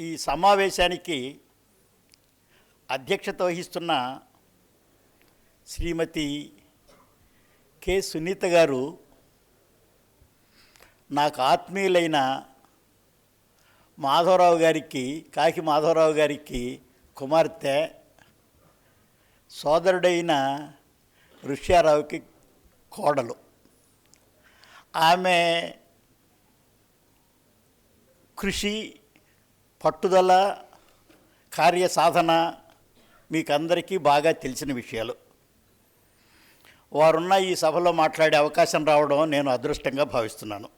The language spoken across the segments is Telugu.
ఈ సమావేశానికి అధ్యక్షత వహిస్తున్న శ్రీమతి కె సునీత గారు నాకు ఆత్మీయులైన మాధవరావు గారికి, కాకి మాధవరావు గారికి కుమార్తె, సోదరుడైన ఋష్యారావుకి కోడలు. ఆమె కృషి, పట్టుదల, కార్యసాధన మీకు అందరికీ బాగా తెలిసిన విషయాలు. వారున్న ఈ సభలో మాట్లాడే అవకాశం రావడం నేను అదృష్టంగా భావిస్తున్నాను.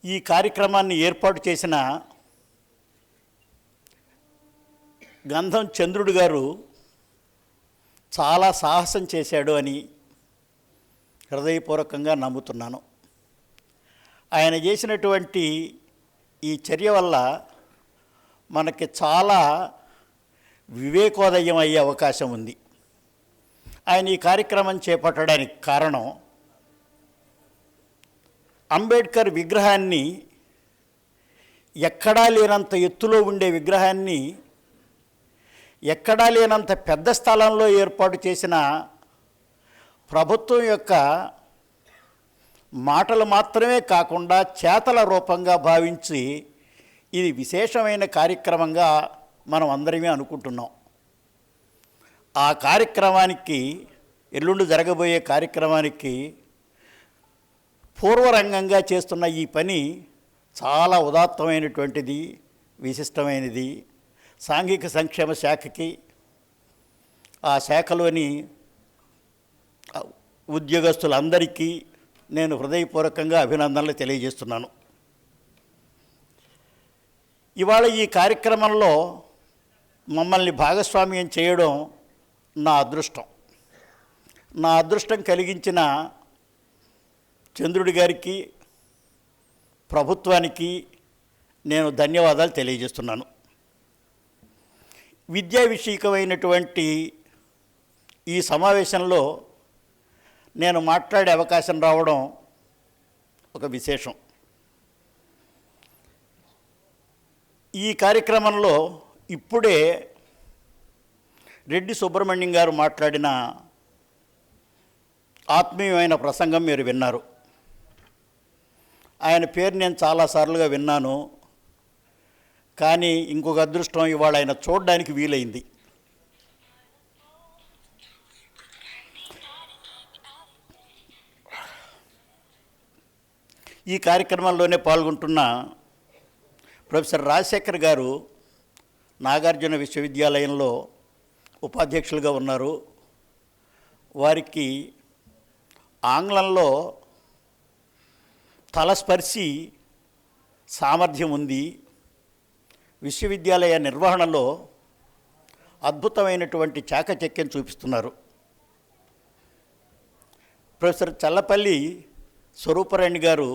ఈ కార్యక్రమాన్ని ఏర్పాటు చేసిన గంధం చంద్రుడు గారు చాలా సాహసం చేశాడు అని హృదయపూర్వకంగా నమ్ముతున్నాను. ఆయన చేసినటువంటి ఈ చర్య వల్ల మనకి చాలా వివేకోదయం అయ్యే అవకాశం ఉంది. ఆయన ఈ కార్యక్రమం చేపట్టడానికి కారణం, అంబేద్కర్ విగ్రహాన్ని, ఎక్కడా లేనంత ఎత్తులో ఉండే విగ్రహాన్ని ఎక్కడా లేనంత పెద్ద స్థలంలో ఏర్పాటు చేసిన ప్రభుత్వం యొక్క మాటలు మాత్రమే కాకుండా చేతల రూపంగా భావించి ఇది విశేషమైన కార్యక్రమంగా మనం అందరమే అనుకుంటున్నాం. ఆ కార్యక్రమానికి, ఎల్లుండి జరగబోయే కార్యక్రమానికి పూర్వరంగంగా చేస్తున్న ఈ పని చాలా ఉదాత్తమైనటువంటిది, విశిష్టమైనది. సాంఘిక సంక్షేమ శాఖకి, ఆ శాఖలోని ఉద్యోగస్తులందరికీ నేను హృదయపూర్వకంగా అభినందనలు తెలియజేస్తున్నాను. ఇవాళ ఈ కార్యక్రమంలో మమ్మల్ని భాగస్వామ్యం చేయడం నా అదృష్టం. నా అదృష్టం కలిగించిన చంద్రుడి గారికి, ప్రభుత్వానికి నేను ధన్యవాదాలు తెలియజేస్తున్నాను. విద్యా విషయకమైనటువంటి ఈ సమావేశంలో నేను మాట్లాడే అవకాశం రావడం ఒక విశేషం. ఈ కార్యక్రమంలో ఇప్పుడే రెడ్డి సుబ్రహ్మణ్యం గారు మాట్లాడిన ఆత్మీయమైన ప్రసంగం మీరు విన్నారు. ఆయన పేరు నేను చాలాసార్లుగా విన్నాను, కానీ ఇంకొక అదృష్టం ఇవాళ ఆయన చూడడానికి వీలైంది. ఈ కార్యక్రమంలోనే పాల్గొంటున్న ప్రొఫెసర్ రాజశేఖర్ గారు నాగార్జున విశ్వవిద్యాలయంలో ఉపాధ్యక్షులుగా ఉన్నారు. వారికి ఆంగ్లంలో తలస్పర్శి సామర్థ్యం ఉంది. విశ్వవిద్యాలయ నిర్వహణలో అద్భుతమైనటువంటి చాకచక్యం చూపిస్తున్నారు. ప్రొఫెసర్ చల్లపల్లి స్వరూపరాణి గారు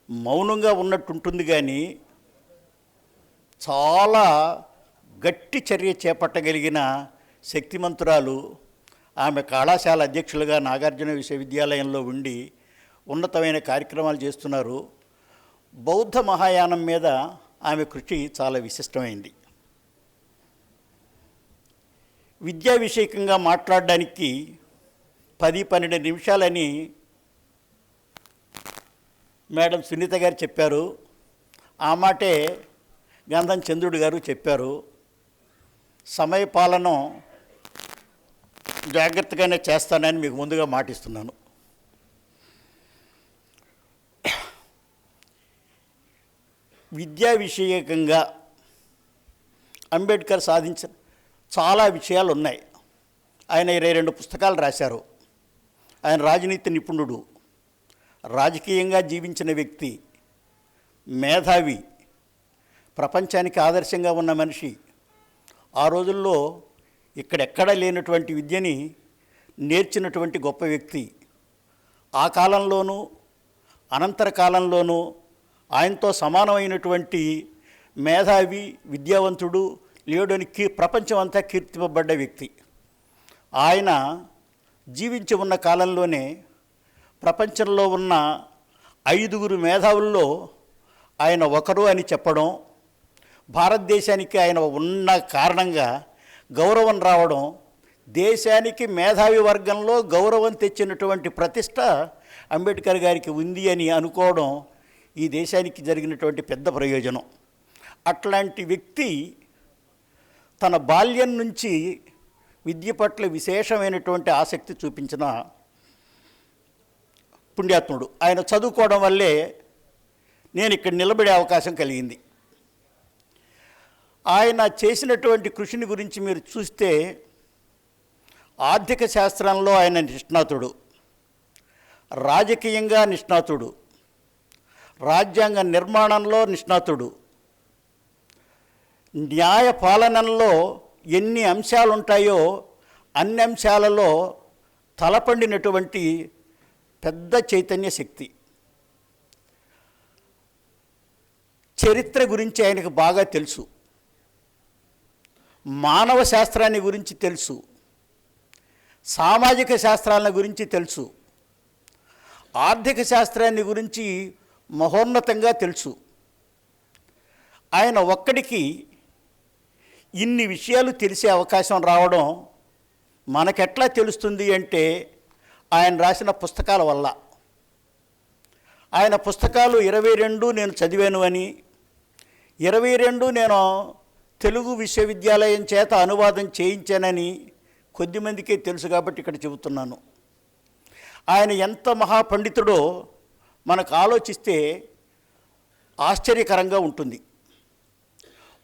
మౌనంగా ఉన్నట్టుంటుంది, కానీ చాలా గట్టి చర్య చేపట్టగలిగిన శక్తిమంతురాలు. ఆమె కళాశాల అధ్యక్షులుగా నాగార్జున విశ్వవిద్యాలయంలో ఉండి ఉన్నతమైన కార్యక్రమాలు చేస్తున్నారు. బౌద్ధ మహాయానం మీద ఆమె కృషి చాలా విశిష్టమైంది. విద్యా విషయకంగా మాట్లాడడానికి 10-12 నిమిషాలని మేడం సునీత గారు చెప్పారు. ఆ మాటే గంధం చంద్రుడు గారు చెప్పారు. సమయపాలన జాగ్రత్తగానే చేస్తానని మీకు ముందుగా మాటిస్తున్నాను. విద్యా విషయకంగా అంబేద్కర్ సాధించిన చాలా విషయాలు ఉన్నాయి. ఆయన 22 పుస్తకాలు రాశారు. ఆయన రాజనీతి నిపుణుడు, రాజకీయంగా జీవించిన వ్యక్తి, మేధావి, ప్రపంచానికి ఆదర్శంగా ఉన్న మనిషి. ఆ రోజుల్లో ఇక్కడెక్కడా లేనటువంటి విద్యని నేర్చినటువంటి గొప్ప వ్యక్తి. ఆ కాలంలోనూ అనంతర కాలంలోనూ ఆయనతో సమానమైనటువంటి మేధావి, విద్యావంతుడు లేడని ప్రపంచం అంతా కీర్తింపబడ్డ వ్యక్తి. ఆయన జీవించి ఉన్న కాలంలోనే ప్రపంచంలో ఉన్న 5గురు మేధావుల్లో ఆయన ఒకరు అని చెప్పడం, భారతదేశానికి ఆయన ఉన్న కారణంగా గౌరవం రావడం, దేశానికి మేధావి వర్గంలో గౌరవం తెచ్చినటువంటి ప్రతిష్ట అంబేద్కర్ గారికి ఉంది అని అనుకోవడం ఈ దేశానికి జరిగినటువంటి పెద్ద ప్రయోజనం. అట్లాంటి వ్యక్తి తన బాల్యం నుంచి విద్య పట్ల విశేషమైనటువంటి ఆసక్తి చూపించిన పుణ్యాత్ముడు. ఆయన చదువుకోవడం వల్లే నేను ఇక్కడ నిలబడే అవకాశం కలిగింది. ఆయన చేసినటువంటి కృషిని గురించి మీరు చూస్తే ఆర్థిక శాస్త్రంలో ఆయన నిష్ణాతుడు, రాజకీయంగా నిష్ణాతుడు, రాజ్యాంగ నిర్మాణంలో నిష్ణాతుడు, న్యాయ పాలనలో ఎన్ని అంశాలు ఉంటాయో అన్ని అంశాలలో తలపండినటువంటి పెద్ద చైతన్య శక్తి. చరిత్ర గురించి ఆయనకు బాగా తెలుసు, మానవ శాస్త్రాన్ని గురించి తెలుసు, సామాజిక శాస్త్రాల గురించి తెలుసు, ఆర్థిక శాస్త్రాన్ని గురించి మహోన్నతంగా తెలుసు. ఆయన ఒక్కడికి ఇన్ని విషయాలు తెలిసే అవకాశం రావడం మనకెట్లా తెలుస్తుంది అంటే ఆయన రాసిన పుస్తకాల వల్ల. ఆయన పుస్తకాలు 22 నేను చదివాను అని, 22 నేను తెలుగు విశ్వవిద్యాలయం చేత అనువాదం చేయించానని కొద్దిమందికే తెలుసు కాబట్టి ఇక్కడ చెబుతున్నాను. ఆయన ఎంత మహాపండితుడో మనకు ఆలోచిస్తే ఆశ్చర్యకరంగా ఉంటుంది.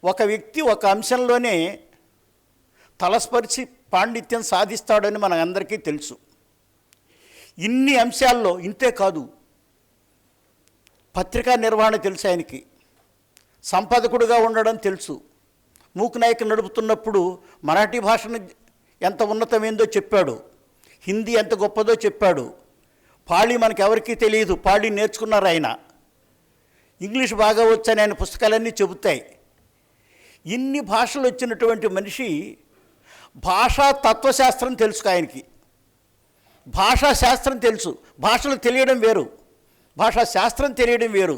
ఒక వ్యక్తి ఒక అంశంలోనే తలస్పరిచి పాండిత్యం సాధిస్తాడని మనందరికీ తెలుసు. ఇన్ని అంశాల్లో ఇంతే కాదు, పత్రికా నిర్వహణ తెలుసు ఆయనకి, సంపాదకుడుగా ఉండడం తెలుసు, మూకనాయకు నడుపుతున్నప్పుడు మరాఠీ భాషను ఎంత ఉన్నతమైందో చెప్పాడు, హిందీ ఎంత గొప్పదో చెప్పాడు, పాళీ మనకెవరికీ తెలియదు, పాళీ నేర్చుకున్నారు ఆయన, ఇంగ్లీష్ బాగా వచ్చని ఆయన పుస్తకాలన్నీ చెబుతాయి. ఇన్ని భాషలు వచ్చినటువంటి మనిషి భాషా తత్వశాస్త్రం తెలుసు ఆయనకి, భాషా శాస్త్రం తెలుసు. భాషలు తెలియడం వేరు, భాషా శాస్త్రం తెలియడం వేరు.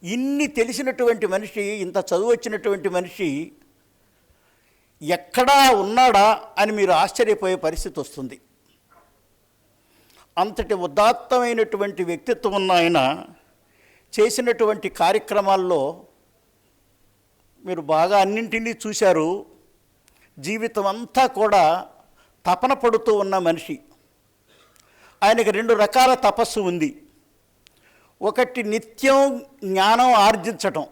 ఇన్ని తెలిసినటువంటి మనిషి, ఇంత చదువు వచ్చినటువంటి మనిషి ఎక్కడా ఉన్నాడా అని మీరు ఆశ్చర్యపోయే పరిస్థితి వస్తుంది. అంతటి ఉదాత్తమైనటువంటి వ్యక్తిత్వం ఉన్న ఆయన చేసినటువంటి కార్యక్రమాల్లో మీరు బాగా అన్నింటినీ చూశారు. జీవితం అంతా కూడా తపన పడుతూ ఉన్న మనిషి. ఆయనకి 2 రకాల తపస్సు ఉంది. ఒకటి నిత్యం జ్ఞానం ఆర్జించటం,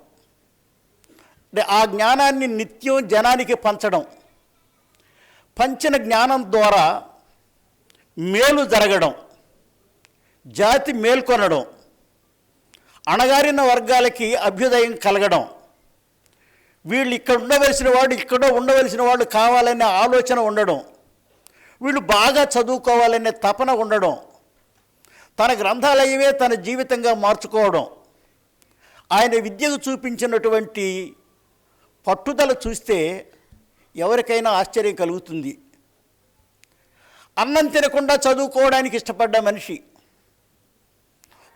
ఆ జ్ఞానాన్ని నిత్యం జనానికి పంచడం, పంచిన జ్ఞానం ద్వారా మేలు జరగడం, జాతి మేల్కొనడం, అణగారిన వర్గాలకి అభ్యుదయం కలగడం, వీళ్ళు ఇక్కడ ఉండవలసిన వాడు ఇక్కడ ఉండవలసిన వాళ్ళు కావాలనే ఆలోచన ఉండడం, వీళ్ళు బాగా చదువుకోవాలనే తపన ఉండడం, తన గ్రంథాలయమే తన జీవితంగా మార్చుకోవడం. ఆయన విద్యకు చూపించినటువంటి పట్టుదల చూస్తే ఎవరికైనా ఆశ్చర్యం కలుగుతుంది. అన్నం తినకుండా చదువుకోవడానికి ఇష్టపడ్డ మనిషి,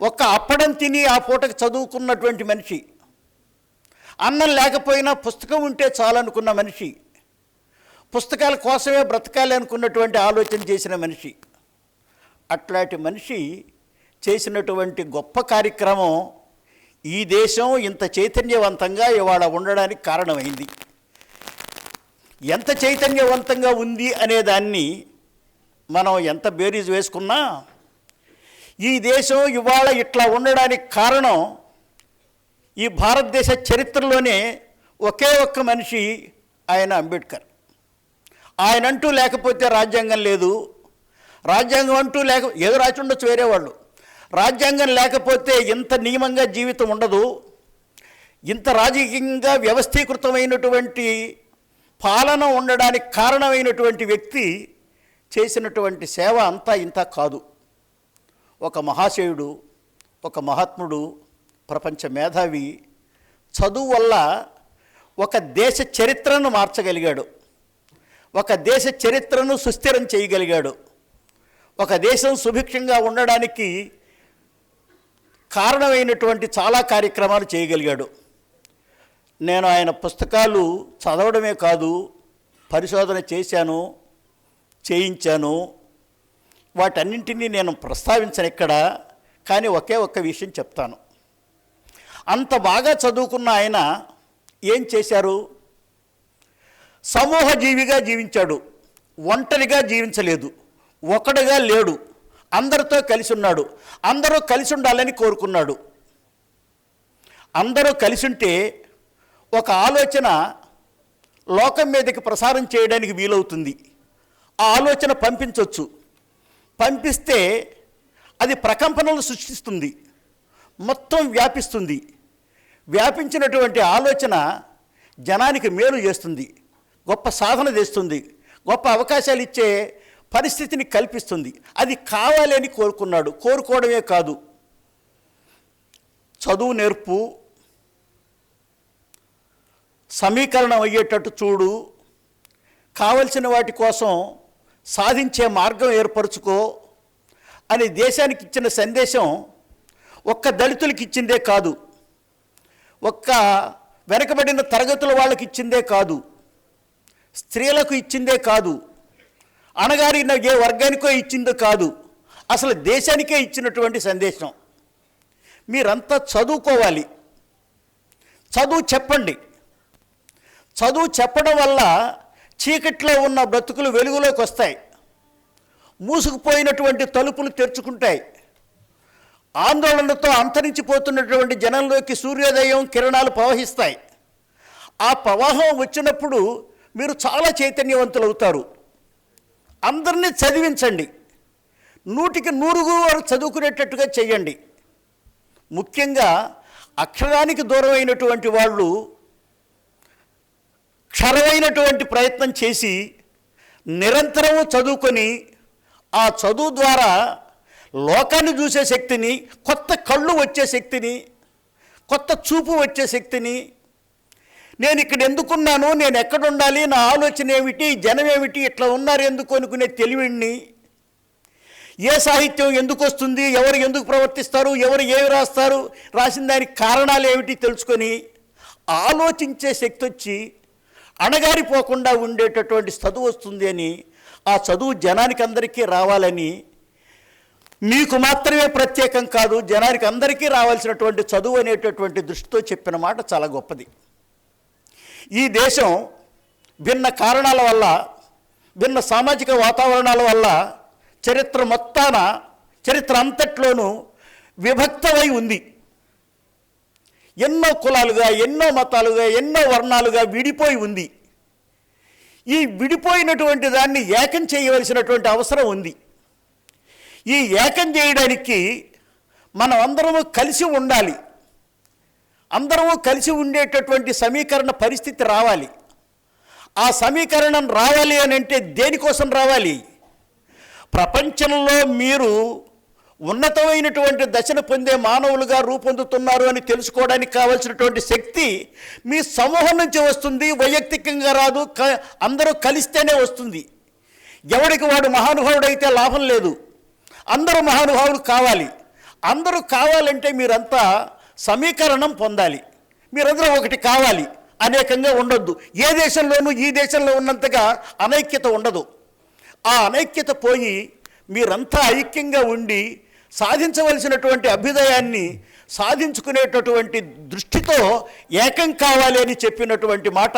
ఒక్క అప్పడం తిని ఆ పూటకు చదువుకున్నటువంటి మనిషి, అన్నం లేకపోయినా పుస్తకం ఉంటే చాలనుకున్న మనిషి, పుస్తకాల కోసమే బ్రతకాలి అనుకున్నటువంటి ఆలోచన చేసిన మనిషి. అట్లాంటి మనిషి చేసినటువంటి గొప్ప కార్యక్రమం ఈ దేశం ఇంత చైతన్యవంతంగా ఇవాళ ఉండడానికి కారణమైంది. ఎంత చైతన్యవంతంగా ఉంది అనేదాన్ని మనం ఎంత బేరీజు వేసుకున్నా ఈ దేశం ఇవాళ ఇట్లా ఉండడానికి కారణం ఈ భారతదేశ చరిత్రలోనే ఒకే ఒక్క మనిషి, ఆయన అంబేద్కర్. ఆయనంటూ లేకపోతే రాజ్యాంగం లేదు, రాజ్యాంగం అంటూ ఏదో రాసి ఉండొచ్చు వేరే వాళ్ళు, రాజ్యాంగం లేకపోతే ఇంత నియమంగా జీవితం ఉండదు, ఇంత రాజకీయంగా వ్యవస్థీకృతమైనటువంటి పాలన ఉండడానికి కారణమైనటువంటి వ్యక్తి చేసినటువంటి సేవ అంతా ఇంత కాదు. ఒక మహాశయుడు, ఒక మహాత్ముడు, ప్రపంచ మేధావి, చదువు వల్ల ఒక దేశ చరిత్రను మార్చగలిగాడు, ఒక దేశ చరిత్రను సుస్థిరం చేయగలిగాడు, ఒక దేశం సుభిక్షంగా ఉండడానికి కారణమైనటువంటి చాలా కార్యక్రమాలు చేయగలిగాడు. నేను ఆయన పుస్తకాలు చదవడమే కాదు, పరిశోధన చేశాను, చేయించాను. వాటన్నింటినీ నేను ప్రస్తావించను ఇక్కడ, కానీ ఒకే ఒక్క విషయం చెప్తాను. అంత బాగా చదువుకున్న ఆయన ఏం చేశారు? సమూహ జీవిగా జీవించాడు, ఒంటరిగా జీవించలేదు, ఒకడుగా లేడు, అందరితో కలిసి ఉన్నాడు. అందరూ కలిసి ఉండాలని కోరుకున్నాడు. అందరూ కలిసి ఉంటే ఒక ఆలోచన లోకం మీదకి ప్రసారం చేయడానికి వీలవుతుంది. ఆ ఆలోచన పంపించవచ్చు. పంపిస్తే అది ప్రకంపనలు సృష్టిస్తుంది, మొత్తం వ్యాపిస్తుంది. వ్యాపించినటువంటి ఆలోచన జనానికి మేలు చేస్తుంది, గొప్ప సాధన చేస్తుంది, గొప్ప అవకాశాలు ఇచ్చే పరిస్థితిని కల్పిస్తుంది. అది కావాలని కోరుకున్నాడు. కోరుకోవడమే కాదు, చదువు నేర్పు, సమీకరణం అయ్యేటట్టు చూడు, కావలసిన వాటి కోసం సాధించే మార్గం ఏర్పరచుకో అని దేశానికి ఇచ్చిన సందేశం ఒక్క దళితులకి ఇచ్చిందే కాదు, ఒక్క వెనకబడిన తరగతుల వాళ్ళకి ఇచ్చిందే కాదు, స్త్రీలకు ఇచ్చిందే కాదు, అణగారిన ఏ వర్గానికో ఇచ్చిందో కాదు, అసలు దేశానికే ఇచ్చినటువంటి సందేశం. మీరంతా చదువుకోవాలి, చదువు చెప్పండి. చదువు చెప్పడం వల్ల చీకట్లో ఉన్న బ్రతుకులు వెలుగులోకి వస్తాయి, మూసుకుపోయినటువంటి తలుపులు తెరుచుకుంటాయి, ఆందోళనతో అంతరించిపోతున్నటువంటి జనంలోకి సూర్యోదయం కిరణాలు ప్రవహిస్తాయి. ఆ ప్రవాహం వచ్చినప్పుడు మీరు చాలా చైతన్యవంతులు అవుతారు. అందరినీ చదివించండి, 100కి 100 చదువుకునేటట్టుగా చేయండి. ముఖ్యంగా అక్షరానికి దూరమైనటువంటి వాళ్ళు క్షరమైనటువంటి ప్రయత్నం చేసి నిరంతరము చదువుకొని ఆ చదువు ద్వారా లోకాన్ని చూసే శక్తిని, కొత్త కళ్ళు వచ్చే శక్తిని, కొత్త చూపు వచ్చే శక్తిని, నేను ఇక్కడ ఎందుకున్నాను, నేను ఎక్కడ ఉండాలి, నా ఆలోచన ఏమిటి, జనం ఏమిటి, ఇట్లా ఉన్నారు ఎందుకు అనుకునే తెలివిని, ఏ సాహిత్యం ఎందుకు వస్తుంది, ఎవరు ఎందుకు ప్రవర్తిస్తారు, ఎవరు ఏమి రాస్తారు, రాసిన దానికి కారణాలు ఏమిటి తెలుసుకొని ఆలోచించే శక్తి వచ్చి అణగారిపోకుండా ఉండేటటువంటి చదువు వస్తుంది అని, ఆ చదువు జనానికి అందరికీ రావాలని, మీకు మాత్రమే ప్రత్యేకం కాదు, జనానికి అందరికీ రావాల్సినటువంటి చదువు అనేటటువంటి దృష్టితో చెప్పిన మాట చాలా గొప్పది. ఈ దేశం భిన్న కారణాల వల్ల, భిన్న సామాజిక వాతావరణాల వల్ల చరిత్ర అంతట్లోనూ విభక్తమై ఉంది. ఎన్నో కులాలుగా, ఎన్నో మతాలుగా, ఎన్నో వర్ణాలుగా విడిపోయి ఉంది. ఈ విడిపోయినటువంటి దాన్ని ఏకం చేయవలసినటువంటి అవసరం ఉంది. ఈ ఏకం చేయడానికి మనం అందరము కలిసి ఉండాలి. అందరము కలిసి ఉండేటటువంటి సమీకరణ పరిస్థితి రావాలి. ఆ సమీకరణం రావాలి అని అంటే దేనికోసం రావాలి? ప్రపంచంలో మీరు ఉన్నతమైనటువంటి దశను పొందే మానవులుగా రూపొందుతున్నారు అని తెలుసుకోవడానికి కావాల్సినటువంటి శక్తి మీ సమూహం నుంచి వస్తుంది, వైయక్తికంగా రాదు, అందరూ కలిస్తేనే వస్తుంది. ఎవడికి వాడు మహానుభావుడు అయితే లాభం లేదు, అందరూ మహానుభావులు కావాలి. అందరూ కావాలంటే మీరంతా సమీకరణం పొందాలి, మీరందరూ ఒకటి కావాలి, అనేకంగా ఉండొద్దు. ఏ దేశంలోనూ ఈ దేశంలో ఉన్నంతగా అనైక్యత ఉండదు. ఆ అనైక్యత పోయి మీరంతా ఐక్యంగా ఉండి సాధించవలసినటువంటి అభ్యుదయాన్ని సాధించుకునేటటువంటి దృష్టితో ఏకం కావాలి అని చెప్పినటువంటి మాట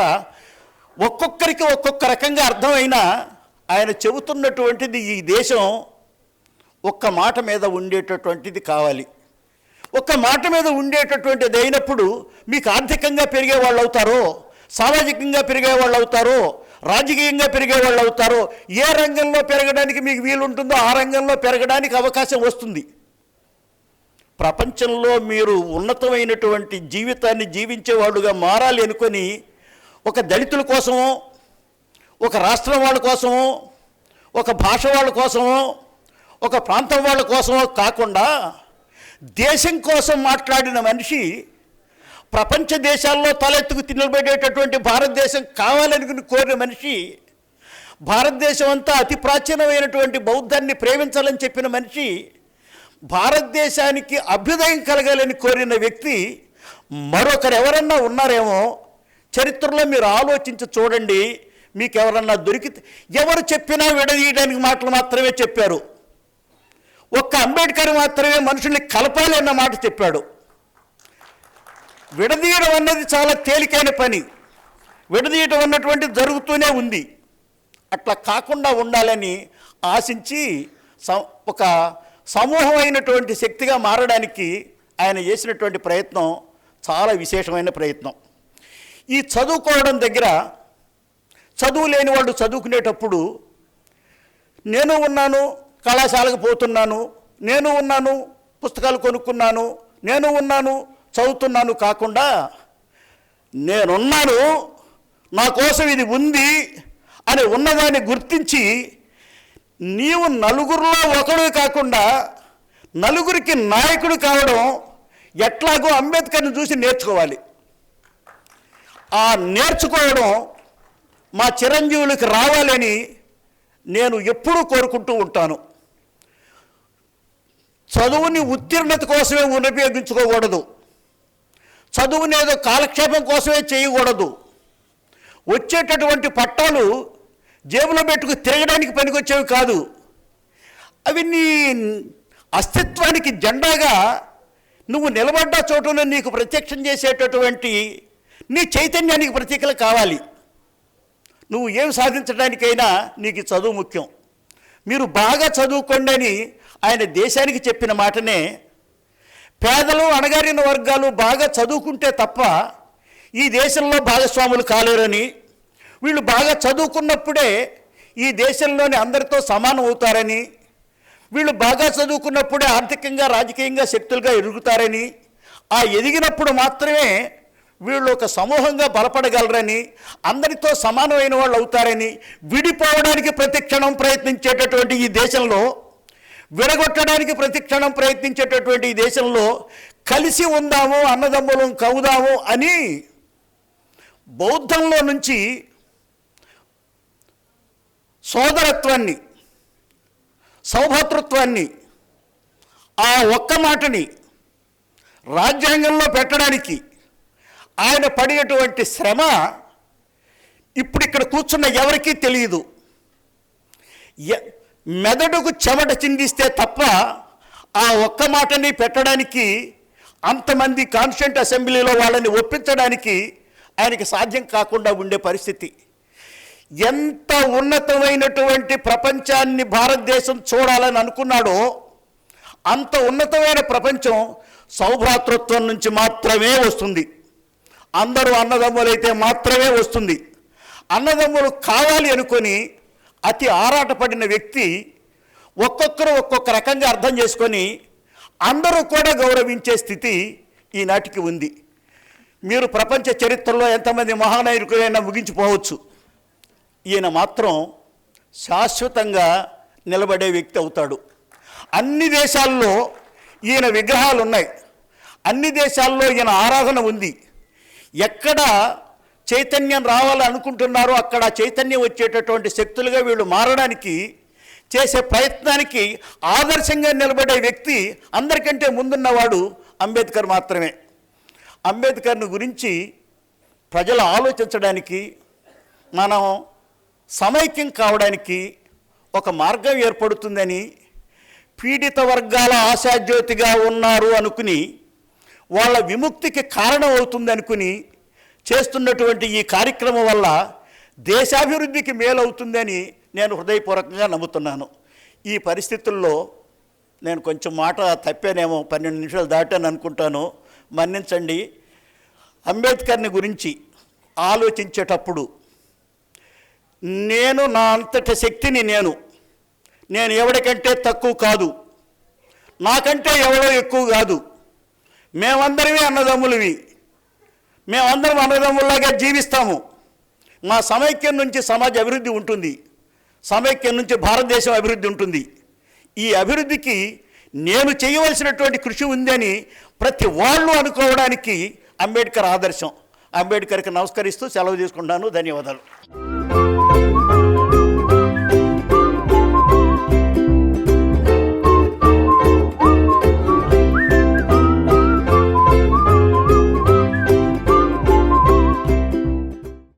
ఒక్కొక్కరికి ఒక్కొక్క రకంగా అర్థమైనా ఆయన చెబుతున్నటువంటిది ఈ దేశం ఒక్క మాట మీద ఉండేటటువంటిది కావాలి. ఒక్క మాట మీద ఉండేటటువంటిది అయినప్పుడు మీకు ఆర్థికంగా పెరిగే వాళ్ళు అవుతారో, సామాజికంగా పెరిగే వాళ్ళు అవుతారో, రాజకీయంగా పెరిగే వాళ్ళు అవుతారో, ఏ రంగంలో పెరగడానికి మీకు వీలుంటుందో ఆ రంగంలో పెరగడానికి అవకాశం వస్తుంది. ప్రపంచంలో మీరు ఉన్నతమైనటువంటి జీవితాన్ని జీవించేవాడుగా మారాలి అనుకొని ఒక దళితుల కోసమో, ఒక రాష్ట్రం వాళ్ళ కోసమో, ఒక భాష వాళ్ళ కోసమో, ఒక ప్రాంతం వాళ్ళ కోసమో కాకుండా దేశం కోసం మాట్లాడిన మనిషి, ప్రపంచ దేశాల్లో తలెత్తుకు నిలబడేటటువంటి భారతదేశం కావాలని కోరిన మనిషి, భారతదేశం అంతా అతి ప్రాచీనమైనటువంటి బౌద్ధాన్ని ప్రేమించాలని చెప్పిన మనిషి, భారతదేశానికి అభ్యుదయం కలగాలని కోరిన వ్యక్తి మరొకరు ఎవరన్నా ఉన్నారేమో చరిత్రలో మీరు ఆలోచించి చూడండి. మీకు ఎవరన్నా దొరికితే, ఎవరు చెప్పినా విడదీయడానికి మాటలు మాత్రమే చెప్పారు. ఒక్క అంబేద్కర్ మాత్రమే మనుషుల్ని కలపాలి అన్న మాట చెప్పాడు. విడదీయడం అన్నది చాలా తేలికైన పని. విడదీయడం అన్నటువంటి జరుగుతూనే ఉంది. అట్లా కాకుండా ఉండాలని ఆశించి ఒక సమూహమైనటువంటి శక్తిగా మారడానికి ఆయన చేసినటువంటి ప్రయత్నం చాలా విశేషమైన ప్రయత్నం. ఈ చదువుకోవడం దగ్గర, చదువు లేని వాళ్ళు చదువుకునేటప్పుడు నేను ఉన్నాను, కళాశాలకు పోతున్నాను, నేను ఉన్నాను, పుస్తకాలు కొనుక్కున్నాను, నేను ఉన్నాను, చదువుతున్నాను కాకుండా నేనున్నాను, నా కోసం ఇది ఉంది అని ఉన్నదాన్ని గుర్తించి నీవు నలుగురిలో ఒకడు కాకుండా నలుగురికి నాయకుడు కావడం ఎట్లాగో అంబేద్కర్ని చూసి నేర్చుకోవాలి. ఆ నేర్చుకోవడం మా చిరంజీవులకి రావాలని నేను ఎప్పుడూ కోరుకుంటూ ఉంటాను. చదువుని ఉత్తీర్ణత కోసమే ఉపయోగించుకోకూడదు. చదువుని ఏదో కాలక్షేపం కోసమే చేయకూడదు. వచ్చేటటువంటి పట్టాలు జేబులో పెట్టుకు తిరగడానికి పనికొచ్చేవి కాదు. అవి నీ అస్తిత్వానికి జెండాగా నువ్వు నిలబడ్డ చోటున నీకు ప్రత్యక్షం చేసేటటువంటి నీ చైతన్యానికి ప్రతీకలు కావాలి. నువ్వు ఏం సాధించడానికైనా నీకు చదువు ముఖ్యం. మీరు బాగా చదువుకోండి అని ఆయన దేశానికి చెప్పిన మాటనే, పేదలు అణగారిన వర్గాలు బాగా చదువుకుంటే తప్ప ఈ దేశంలో భాగస్వాములు కాలేరని, వీళ్ళు బాగా చదువుకున్నప్పుడే ఈ దేశంలోని అందరితో సమానం అవుతారని, వీళ్ళు బాగా చదువుకున్నప్పుడే ఆర్థికంగా రాజకీయంగా శక్తులుగా ఎదుగుతారని, ఆ ఎదిగినప్పుడు మాత్రమే వీళ్ళు ఒక సమూహంగా బలపడగలరని, అందరితో సమానమైన వాళ్ళు అవుతారని, విడిపోవడానికి ప్రతిక్షణం ప్రయత్నించేటటువంటి ఈ దేశంలో, విడగొట్టడానికి ప్రతిక్షణం ప్రయత్నించేటటువంటి ఈ దేశంలో కలిసి ఉందాము, అన్నదమ్ములం కవుదాము అని బౌద్ధంలో నుంచి సోదరత్వాన్ని, సౌభ్రాతృత్వాన్ని, ఆ ఒక్క మాటని రాజ్యాంగంలో పెట్టడానికి ఆయన పడినటువంటి శ్రమ ఇప్పుడు ఇక్కడ కూర్చున్న ఎవరికీ తెలియదు. మెదడుకు చెమట చిందిస్తే తప్ప ఆ ఒక్క మాటని పెట్టడానికి, అంతమంది కాన్స్టిట్యూంట్ అసెంబ్లీలో వాళ్ళని ఒప్పించడానికి ఆయనకి సాధ్యం కాకుండా ఉండే పరిస్థితి. ఎంత ఉన్నతమైనటువంటి ప్రపంచాన్ని భారతదేశం చూడాలని అనుకున్నాడో అంత ఉన్నతమైన ప్రపంచం సౌభ్రాతృత్వం నుంచి మాత్రమే వస్తుంది. అందరూ అన్నదమ్ములైతే మాత్రమే వస్తుంది. అన్నదమ్ములు కావాలి అనుకొని అతి ఆరాటపడిన వ్యక్తి ఒక్కొక్కరు ఒక్కొక్క రకంగా అర్థం చేసుకొని అందరూ కూడా గౌరవించే స్థితి ఈనాటికి ఉంది. మీరు ప్రపంచ చరిత్రలో ఎంతమంది మహానాయకులైనా ముగించిపోవచ్చు, ఈయన మాత్రం శాశ్వతంగా నిలబడే వ్యక్తి అవుతాడు. అన్ని దేశాల్లో ఈయన విగ్రహాలు ఉన్నాయి, అన్ని దేశాల్లో ఈయన ఆరాధన ఉంది. ఎక్కడ చైతన్యం రావాలనుకుంటున్నారో అక్కడ చైతన్యం వచ్చేటటువంటి శక్తులుగా వీళ్ళు మారడానికి చేసే ప్రయత్నానికి ఆదర్శంగా నిలబడే వ్యక్తి అందరికంటే ముందున్నవాడు అంబేద్కర్ మాత్రమే. అంబేద్కర్ని గురించి ప్రజలు ఆలోచించడానికి, మనం సమైక్యం కావడానికి ఒక మార్గం ఏర్పడుతుందని, పీడిత వర్గాల ఆశాజ్యోతిగా ఉన్నారు అనుకుని వాళ్ళ విముక్తికి కారణం అవుతుంది అనుకుని చేస్తున్నటువంటి ఈ కార్యక్రమం వల్ల దేశాభివృద్ధికి మేలవుతుందని నేను హృదయపూర్వకంగా నమ్ముతున్నాను. ఈ పరిస్థితుల్లో నేను కొంచెం మాట తప్పానేమో, 12 నిమిషాలు దాటాను అనుకుంటాను, మన్నించండి. అంబేద్కర్ని గురించి ఆలోచించేటప్పుడు నేను నా అంతటి శక్తిని నేను ఎవరికంటే తక్కువ కాదు, నాకంటే ఎవరో ఎక్కువ కాదు, మేమందరమే అన్నదమ్ములవి, మేమందరం అన్నదమ్ముల్లాగా జీవిస్తాము. మా సమైక్యం నుంచి సమాజ అభివృద్ధి ఉంటుంది, సమైక్యం నుంచి భారతదేశం అభివృద్ధి ఉంటుంది. ఈ అభివృద్ధికి నేను చేయవలసినటువంటి కృషి ఉందని ప్రతి వాళ్ళు అనుకోవడానికి అంబేద్కర్ ఆదర్శం. అంబేద్కర్కి నమస్కరిస్తూ సెలవు తీసుకుంటాను. ధన్యవాదాలు.